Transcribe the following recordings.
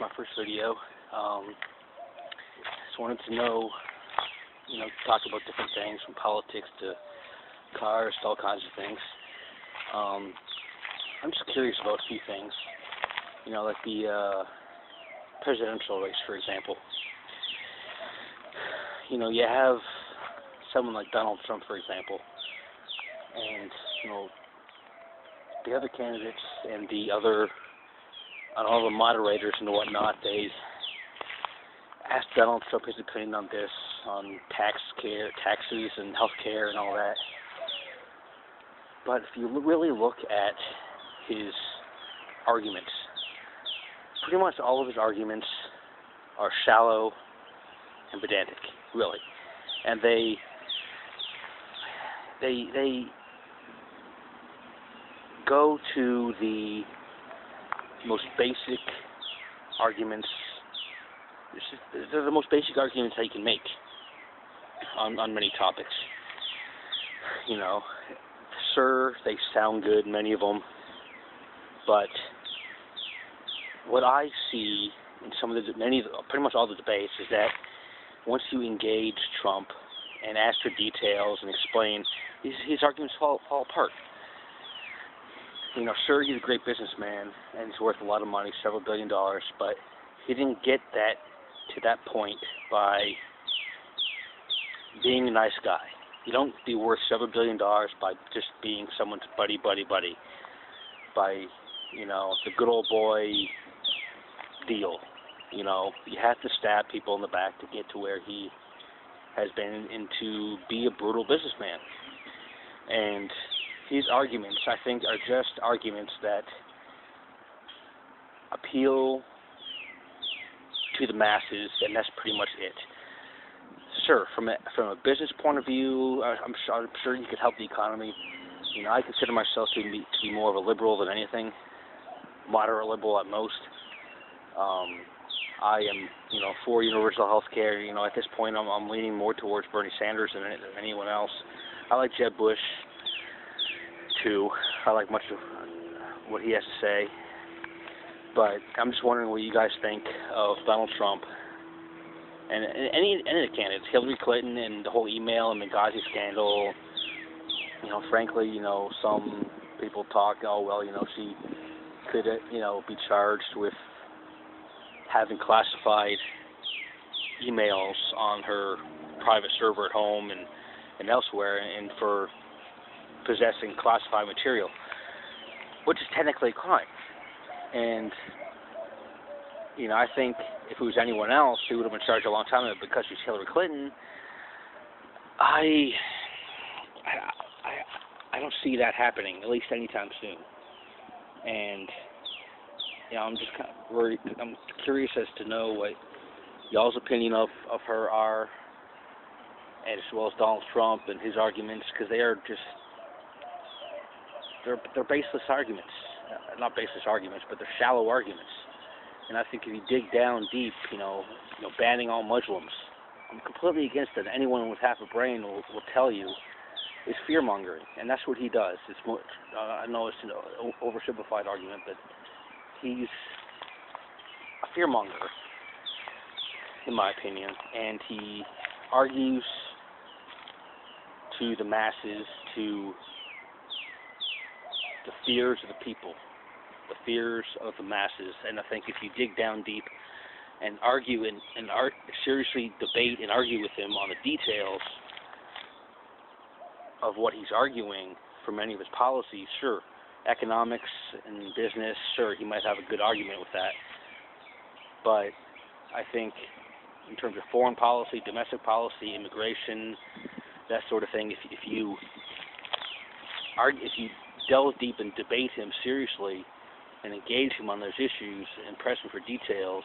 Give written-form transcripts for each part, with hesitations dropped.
my first video. Just wanted to know, talk about different things from politics to cars to all kinds of things. I'm just curious about a few things, like the presidential race, for example. You have someone like Donald Trump, for example, and, the other candidates and all the moderators and whatnot, they asked Donald Trump his opinion on this, on taxes and health care and all that. But if you really look at his arguments, pretty much all of his arguments are shallow and pedantic, really. And they go to the most basic arguments. They're the most basic arguments that you can make on many topics. Sure, they sound good, many of them, but what I see in pretty much all the debates is that once you engage Trump and ask for details and explain, his arguments fall apart. Sure, he's a great businessman and he's worth a lot of money, several $1 billion, but he didn't get to that point by being a nice guy. You don't be worth several $1 billion by just being someone's buddy, by, the good old boy deal. You have to stab people in the back to get to where he has been and to be a brutal businessman. And his arguments, I think, are just arguments that appeal to the masses, and that's pretty much it. Sure, from a business point of view, I'm sure you could help the economy. I consider myself to be more of a liberal than anything, moderate liberal at most. I am, for universal health care. At this point, I'm leaning more towards Bernie Sanders than anyone else. I like Jeb Bush, too. I like much of what he has to say. But I'm just wondering what you guys think of Donald Trump and any of the candidates, Hillary Clinton and the whole email and Benghazi scandal. Frankly, some people talk, she could, be charged with having classified emails on her private server at home and elsewhere, and for possessing classified material, which is technically a crime. And, I think if it was anyone else, she would have been charged a long time ago. Because she's Hillary Clinton, I don't see that happening, at least anytime soon. And, I'm just kind of worried. I'm curious as to know what y'all's opinion of her are, and as well as Donald Trump and his arguments, because they are just, they're baseless arguments. Not baseless arguments, but they're shallow arguments. And I think if you dig down deep, banning all Muslims, I'm completely against it. Anyone with half a brain will tell you it's fear-mongering, and that's what he does. It's more, I know it's an oversimplified argument, but he's a fear-monger, in my opinion, and he argues to the masses, to the fears of the people, the fears of the masses. And I think if you dig down deep and argue and seriously debate and argue with him on the details of what he's arguing for many of his policies, sure, economics and business, sure, he might have a good argument with that. But I think in terms of foreign policy, domestic policy, immigration, that sort of thing, if you delve deep and debate him seriously and engage him on those issues and press him for details,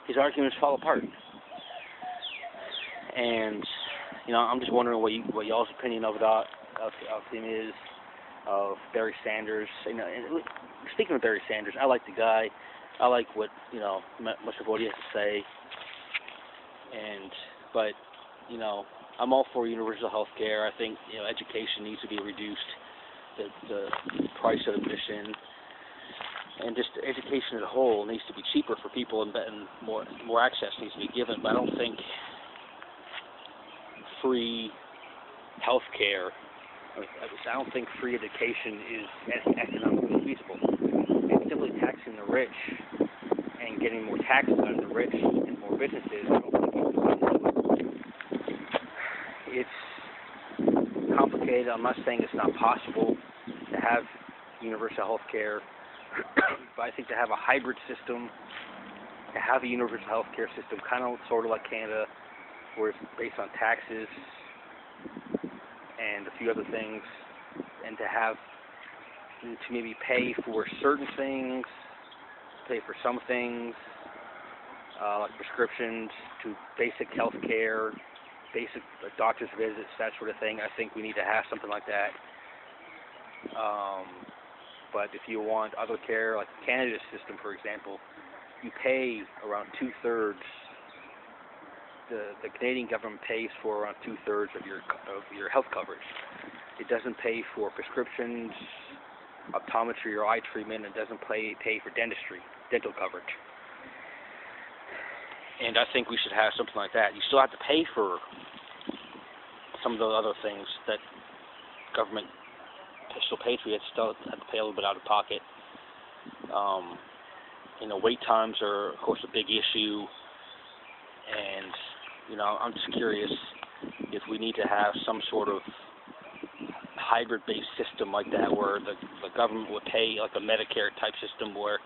his arguments fall apart. And I'm just wondering what y'all's opinion of him is, of Barry Sanders. And speaking of Barry Sanders, I like the guy. I like what much of what he has to say. But I'm all for universal health care. I think education needs to be reduced, the price of admission, and just education as a whole needs to be cheaper for people. people, and more access needs to be given. But I don't think free health care, I don't think free education is economically feasible. It's simply taxing the rich and getting more taxes out of the rich and more businesses. I don't think it's complicated. I'm not saying it's not possible to have universal health care, but I think to have a hybrid system, to have a universal health care system, kind of sort of like Canada, where it's based on taxes and a few other things, and to maybe pay for certain things, pay for some things, like prescriptions, to basic health care, basic doctor's visits, that sort of thing. I think we need to have something like that. But if you want other care, like Canada's system, for example, you pay around 2/3. The Canadian government pays for around 2/3 of your health coverage. It doesn't pay for prescriptions, optometry or eye treatment. It doesn't pay for dental coverage. And I think we should have something like that. You still have to pay for some of the other things that government still pays for. You still have to pay a little bit out of pocket. Wait times are, of course, a big issue. And, I'm just curious if we need to have some sort of hybrid-based system like that, where the government would pay, like a Medicare-type system, where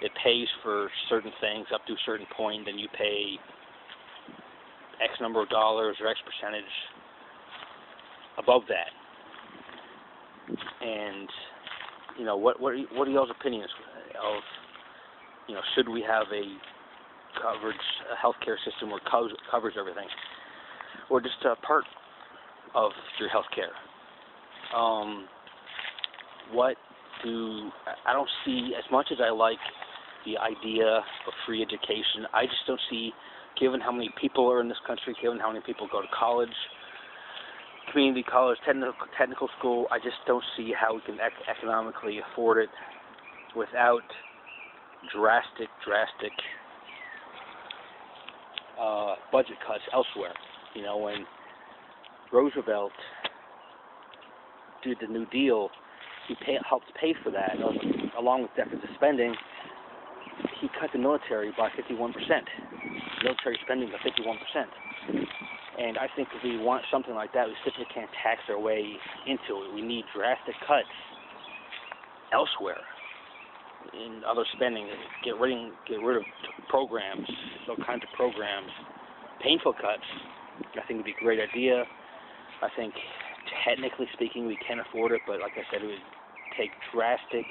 it pays for certain things up to a certain point, then you pay X number of dollars or X percentage above that. And, what are y'all's opinions of, should we have a healthcare system where covers everything, or just a part of your healthcare? I don't see, as much as I like the idea of free education, I just don't see, given how many people are in this country, given how many people go to college, community college, technical school, I just don't see how we can economically afford it without drastic budget cuts elsewhere. When Roosevelt did the New Deal, he helped pay for that, along with deficit spending. He cut the military by 51%, military spending by 51%. And I think if we want something like that, we simply can't tax our way into it. We need drastic cuts elsewhere in other spending. Get rid of programs, all kinds of programs, painful cuts. I think would be a great idea. I think, technically speaking, we can afford it, but like I said, it would take drastic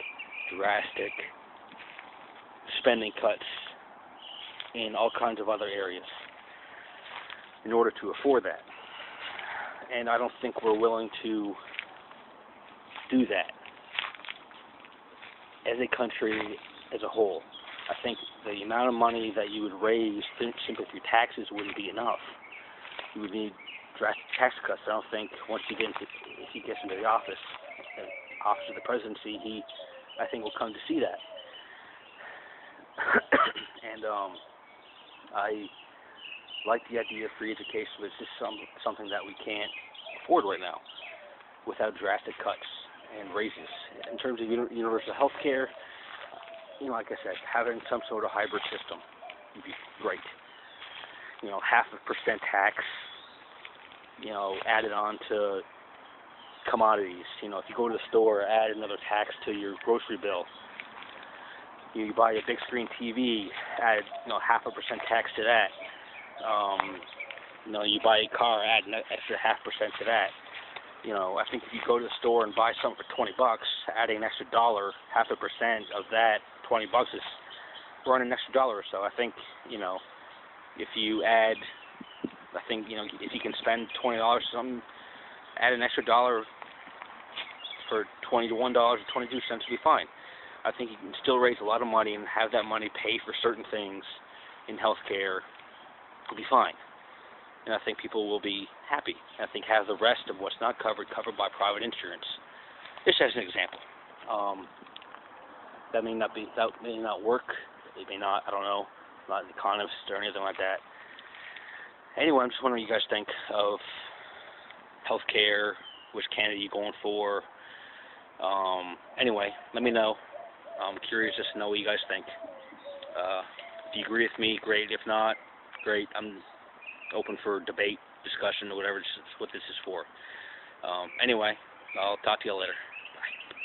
spending cuts in all kinds of other areas in order to afford that. And I don't think we're willing to do that as a country as a whole. I think the amount of money that you would raise simply through taxes wouldn't be enough. You would need drastic tax cuts. I don't think if he gets into the office of the presidency, I think will come to see that. And I like the idea of free education, but it's just something that we can't afford right now without drastic cuts and raises. In terms of universal health care, like I said, having some sort of hybrid system would be great. 0.5% tax, added on to commodities. If you go to the store, add another tax to your grocery bill. You buy a big screen TV, add 0.5% tax to that. You buy a car, add an extra 0.5% to that. I think if you go to the store and buy something for $20, adding an extra $1, 0.5% of that $20 is running an extra $1 or so. I think, if you add, if you can spend $20 or something, add an extra $1 for $21 or 22 cents would be fine. I think you can still raise a lot of money and have that money pay for certain things in healthcare. It'll be fine. And I think people will be happy. I think have the rest of what's not covered by private insurance. Just as an example. That may not work. It may not. I don't know. not an economist or anything like that. Anyway, I'm just wondering what you guys think of healthcare, which candidate you going for. Anyway, let me know. I'm curious just to know what you guys think. If you agree with me, great. If not, great. I'm open for debate, discussion, or whatever. This is what this is for. Anyway, I'll talk to you later.